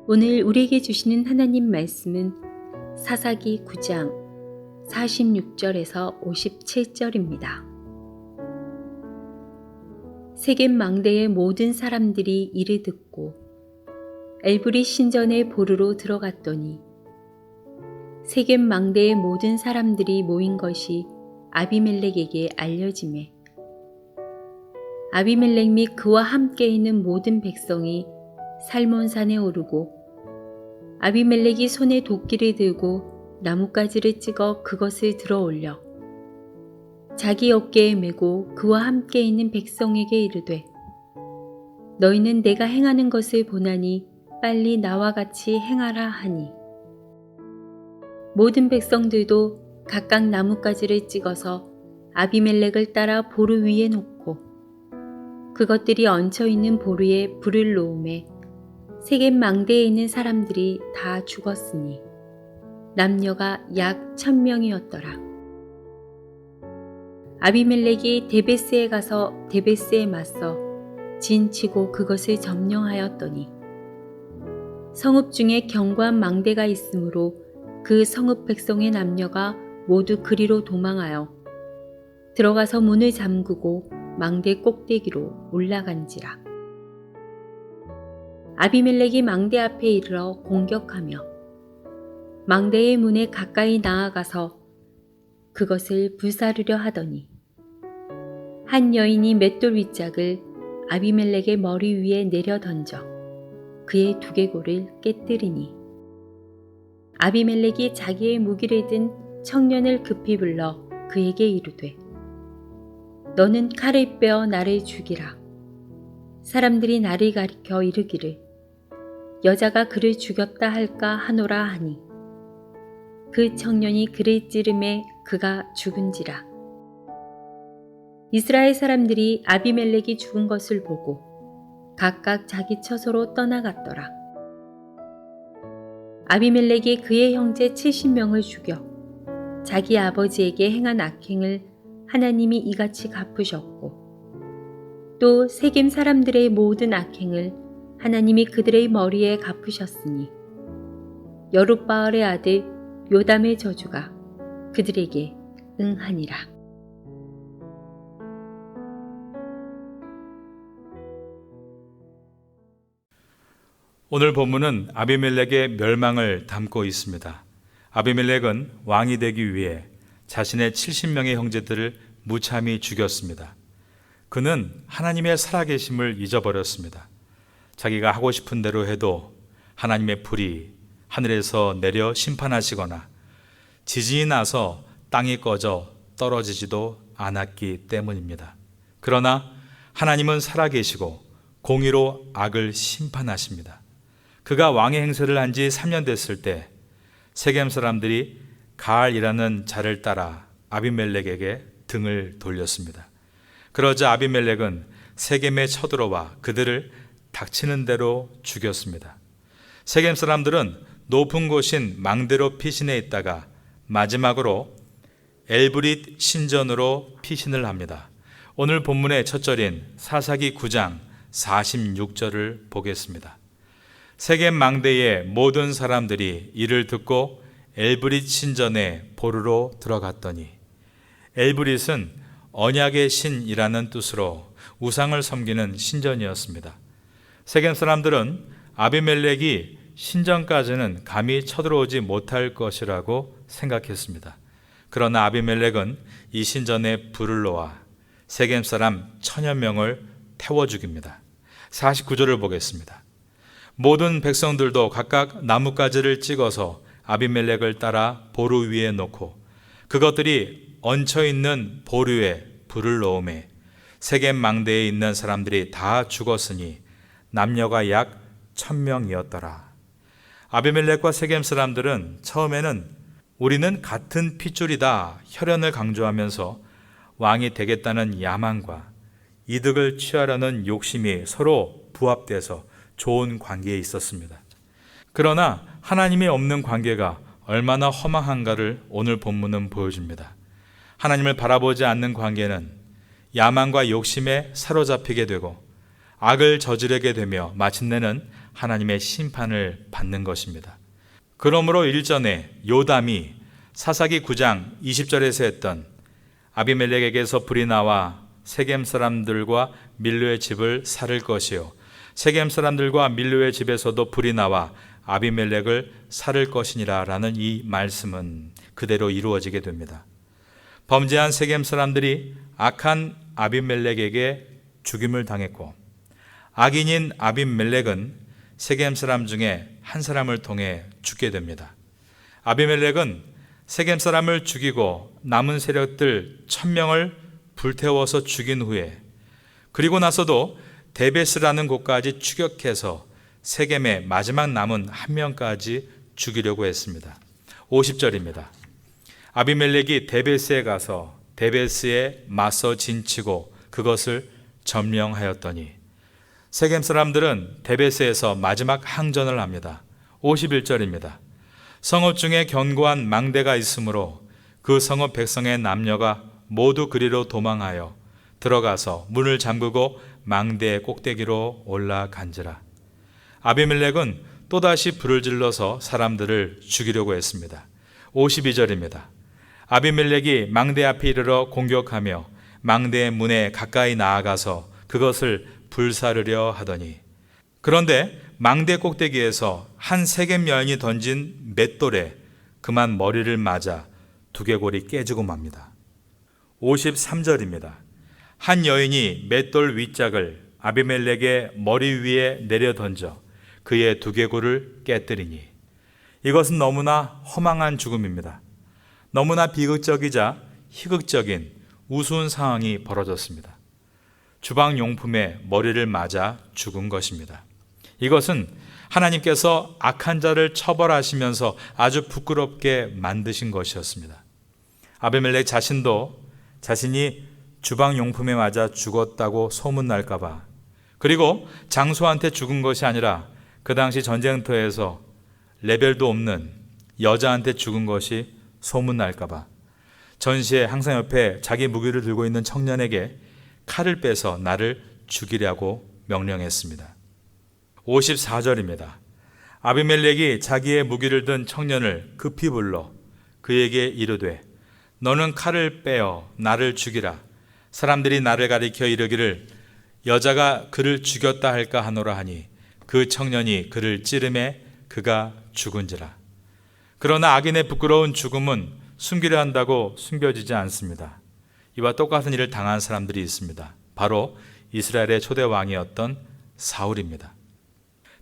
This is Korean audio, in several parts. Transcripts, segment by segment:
오늘 우리에게 주시는 하나님 말씀은 사사기 9장 46절에서 57절입니다. 세겜 망대의 모든 사람들이 이를 듣고 엘브리 신전의 보르로 들어갔더니 세겜 망대의 모든 사람들이 모인 것이 아비멜렉에게 알려지매 아비멜렉 및 그와 함께 있는 모든 백성이 살몬산에 오르고 아비멜렉이 손에 도끼를 들고 나뭇가지를 찍어 그것을 들어 올려 자기 어깨에 메고 그와 함께 있는 백성에게 이르되 너희는 내가 행하는 것을 보나니 빨리 나와 같이 행하라 하니 모든 백성들도 각각 나뭇가지를 찍어서 아비멜렉을 따라 보루 위에 놓고 그것들이 얹혀 있는 보루에 불을 놓음에 세겜 망대에 있는 사람들이 다 죽었으니 남녀가 약 1000명이었더라. 아비멜렉이 데베스에 가서 데베스에 맞서 진치고 그것을 점령하였더니 성읍 중에 견고한 망대가 있으므로 그 성읍 백성의 남녀가 모두 그리로 도망하여 들어가서 문을 잠그고 망대 꼭대기로 올라간지라. 아비멜렉이 망대 앞에 이르러 공격하며 망대의 문에 가까이 나아가서 그것을 불사르려 하더니 한 여인이 맷돌 윗짝을 아비멜렉의 머리 위에 내려 던져 그의 두개골을 깨뜨리니 아비멜렉이 자기의 무기를 든 청년을 급히 불러 그에게 이르되 너는 칼을 빼어 나를 죽이라. 사람들이 나를 가리켜 이르기를 여자가 그를 죽였다 할까 하노라 하니 그 청년이 그를 찌르매 그가 죽은지라. 이스라엘 사람들이 아비멜렉이 죽은 것을 보고 각각 자기 처소로 떠나갔더라. 아비멜렉이 그의 형제 70명을 죽여 자기 아버지에게 행한 악행을 하나님이 이같이 갚으셨고 또 세겜 사람들의 모든 악행을 하나님이 그들의 머리에 갚으셨으니 여룻바알의 아들 요담의 저주가 그들에게 응하니라. 오늘 본문은 아비멜렉의 멸망을 담고 있습니다. 아비멜렉은 왕이 되기 위해 자신의 70명의 형제들을 무참히 죽였습니다. 그는 하나님의 살아계심을 잊어버렸습니다. 자기가 하고 싶은 대로 해도 하나님의 불이 하늘에서 내려 심판하시거나 지진이 나서 땅이 꺼져 떨어지지도 않았기 때문입니다. 그러나 하나님은 살아계시고 공의로 악을 심판하십니다. 그가 왕의 행세를 한 지 3년 됐을 때 세겜 사람들이 가알이라는 자를 따라 아비멜렉에게 등을 돌렸습니다. 그러자 아비멜렉은 세겜에 쳐들어와 그들을 닥치는 대로 죽였습니다. 세겜 사람들은 높은 곳인 망대로 피신해 있다가 마지막으로 엘브릿 신전으로 피신을 합니다. 오늘 본문의 첫 절인 사사기 9장 46절을 보겠습니다. 세겜 망대의 모든 사람들이 이를 듣고 엘브릿 신전에 보르로 들어갔더니 엘브릿은 언약의 신이라는 뜻으로 우상을 섬기는 신전이었습니다. 세겜 사람들은 아비멜렉이 신전까지는 감히 쳐들어오지 못할 것이라고 생각했습니다. 그러나 아비멜렉은 이 신전에 불을 놓아 세겜 사람 1000여 명을 태워 죽입니다. 49절을 보겠습니다. 모든 백성들도 각각 나뭇가지를 찍어서 아비멜렉을 따라 보루 위에 놓고 그것들이 얹혀있는 보루에 불을 놓음에 세겜 망대에 있는 사람들이 다 죽었으니 남녀가 약 1000명이었더라. 아비멜렉과 세겜 사람들은 처음에는 우리는 같은 핏줄이다 혈연을 강조하면서 왕이 되겠다는 야망과 이득을 취하려는 욕심이 서로 부합돼서 좋은 관계에 있었습니다. 그러나 하나님이 없는 관계가 얼마나 허망한가를 오늘 본문은 보여줍니다. 하나님을 바라보지 않는 관계는 야망과 욕심에 사로잡히게 되고 악을 저지르게 되며 마침내는 하나님의 심판을 받는 것입니다. 그러므로 일전에 요담이 사사기 9장 20절에서 했던 아비멜렉에게서 불이 나와 세겜 사람들과 밀로의 집을 살을 것이요 세겜 사람들과 밀로의 집에서도 불이 나와 아비멜렉을 살을 것이니라 라는 이 말씀은 그대로 이루어지게 됩니다. 범죄한 세겜 사람들이 악한 아비멜렉에게 죽임을 당했고 악인인 아비멜렉은 세겜 사람 중에 한 사람을 통해 죽게 됩니다. 아비멜렉은 세겜 사람을 죽이고 남은 세력들 1000명을 불태워서 죽인 후에 그리고 나서도 데베스라는 곳까지 추격해서 세겜의 마지막 남은 한 명까지 죽이려고 했습니다. 50절입니다. 아비멜렉이 데베스에 가서 데베스에 맞서 진치고 그것을 점령하였더니 세겜 사람들은 데베스에서 마지막 항전을 합니다. 51절입니다. 성읍 중에 견고한 망대가 있으므로 그 성읍 백성의 남녀가 모두 그리로 도망하여 들어가서 문을 잠그고 망대의 꼭대기로 올라간지라. 아비멜렉은 또다시 불을 질러서 사람들을 죽이려고 했습니다. 52절입니다. 아비멜렉이 망대 앞에 이르러 공격하며 망대의 문에 가까이 나아가서 그것을 불사르려 하더니 그런데 망대 꼭대기에서 한 세겜 여인이 던진 맷돌에 그만 머리를 맞아 두개골이 깨지고 맙니다. 53절입니다. 한 여인이 맷돌 윗짝을 아비멜렉의 머리 위에 내려 던져 그의 두개골을 깨뜨리니 이것은 너무나 허망한 죽음입니다. 너무나 비극적이자 희극적인 우스운 상황이 벌어졌습니다. 주방용품에 머리를 맞아 죽은 것입니다. 이것은 하나님께서 악한 자를 처벌하시면서 아주 부끄럽게 만드신 것이었습니다. 아비멜렉 자신도 자신이 주방용품에 맞아 죽었다고 소문날까봐 그리고 장소한테 죽은 것이 아니라 그 당시 전쟁터에서 레벨도 없는 여자한테 죽은 것이 소문날까봐 전시에 항상 옆에 자기 무기를 들고 있는 청년에게 칼을 빼서 나를 죽이려고 명령했습니다. 54절입니다. 아비멜렉이 자기의 무기를 든 청년을 급히 불러 그에게 이르되 너는 칼을 빼어 나를 죽이라. 사람들이 나를 가리켜 이르기를 여자가 그를 죽였다 할까 하노라 하니 그 청년이 그를 찌르매 그가 죽은지라. 그러나 악인의 부끄러운 죽음은 숨기려 한다고 숨겨지지 않습니다. 이와 똑같은 일을 당한 사람들이 있습니다. 바로 이스라엘의 초대 왕이었던 사울입니다.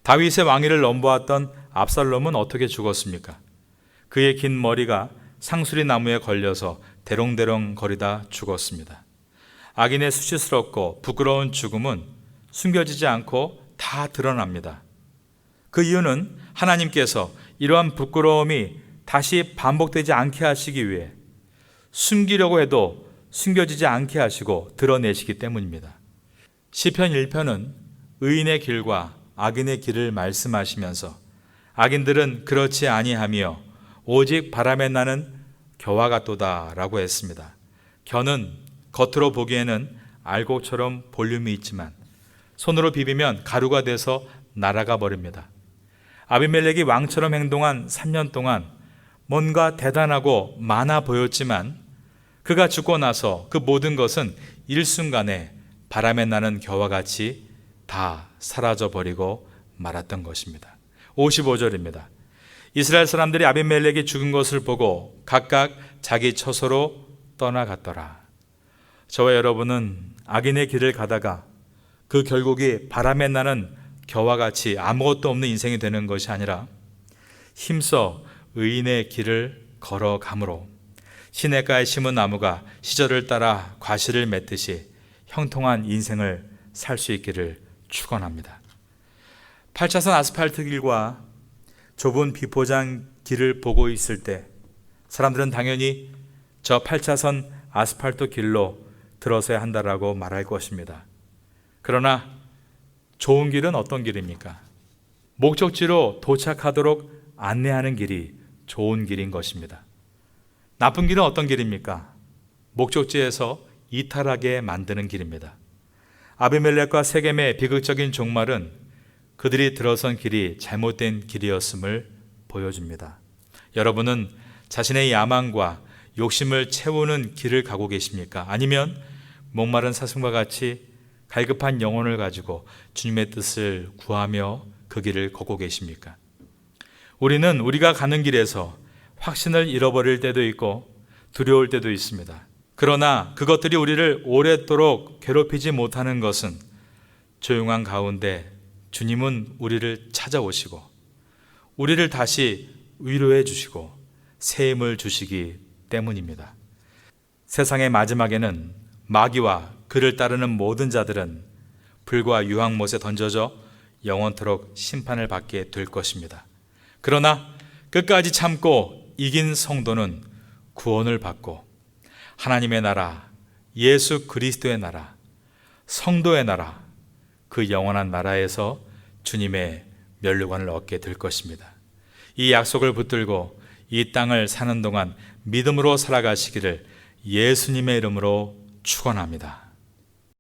다윗의 왕위를 넘보았던 압살롬은 어떻게 죽었습니까? 그의 긴 머리가 상수리 나무에 걸려서 대롱대롱 거리다 죽었습니다. 악인의 수치스럽고 부끄러운 죽음은 숨겨지지 않고 다 드러납니다. 그 이유는 하나님께서 이러한 부끄러움이 다시 반복되지 않게 하시기 위해 숨기려고 해도 숨겨지지 않게 하시고 드러내시기 때문입니다. 시편 1편은 의인의 길과 악인의 길을 말씀하시면서 악인들은 그렇지 아니하며 오직 바람에 나는 겨와 같도다 라고 했습니다. 겨는 겉으로 보기에는 알곡처럼 볼륨이 있지만 손으로 비비면 가루가 돼서 날아가 버립니다. 아비멜렉이 왕처럼 행동한 3년 동안 뭔가 대단하고 많아 보였지만 그가 죽고 나서 그 모든 것은 일순간에 바람에 나는 겨와 같이 다 사라져 버리고 말았던 것입니다. 55절입니다. 이스라엘 사람들이 아비멜렉이 죽은 것을 보고 각각 자기 처소로 떠나갔더라. 저와 여러분은 악인의 길을 가다가 그 결국이 바람에 나는 겨와 같이 아무것도 없는 인생이 되는 것이 아니라 힘써 의인의 길을 걸어가므로 시냇가에 심은 나무가 시절을 따라 과실을 맺듯이 형통한 인생을 살 수 있기를 축원합니다. 8차선 아스팔트 길과 좁은 비포장 길을 보고 있을 때 사람들은 당연히 저 8차선 아스팔트 길로 들어서야 한다라고 말할 것입니다. 그러나 좋은 길은 어떤 길입니까? 목적지로 도착하도록 안내하는 길이 좋은 길인 것입니다. 나쁜 길은 어떤 길입니까? 목적지에서 이탈하게 만드는 길입니다. 아비멜렉과 세겜의 비극적인 종말은 그들이 들어선 길이 잘못된 길이었음을 보여줍니다. 여러분은 자신의 야망과 욕심을 채우는 길을 가고 계십니까? 아니면 목마른 사슴과 같이 갈급한 영혼을 가지고 주님의 뜻을 구하며 그 길을 걷고 계십니까? 우리는 우리가 가는 길에서 확신을 잃어버릴 때도 있고 두려울 때도 있습니다. 그러나 그것들이 우리를 오랫도록 괴롭히지 못하는 것은 조용한 가운데 주님은 우리를 찾아오시고 우리를 다시 위로해 주시고 새 힘을 주시기 때문입니다. 세상의 마지막에는 마귀와 그를 따르는 모든 자들은 불과 유황못에 던져져 영원토록 심판을 받게 될 것입니다. 그러나 끝까지 참고 이긴 성도는 구원을 받고 하나님의 나라, 예수 그리스도의 나라, 성도의 나라, 그 영원한 나라에서 주님의 면류관을 얻게 될 것입니다. 이 약속을 붙들고 이 땅을 사는 동안 믿음으로 살아가시기를 예수님의 이름으로 축원합니다.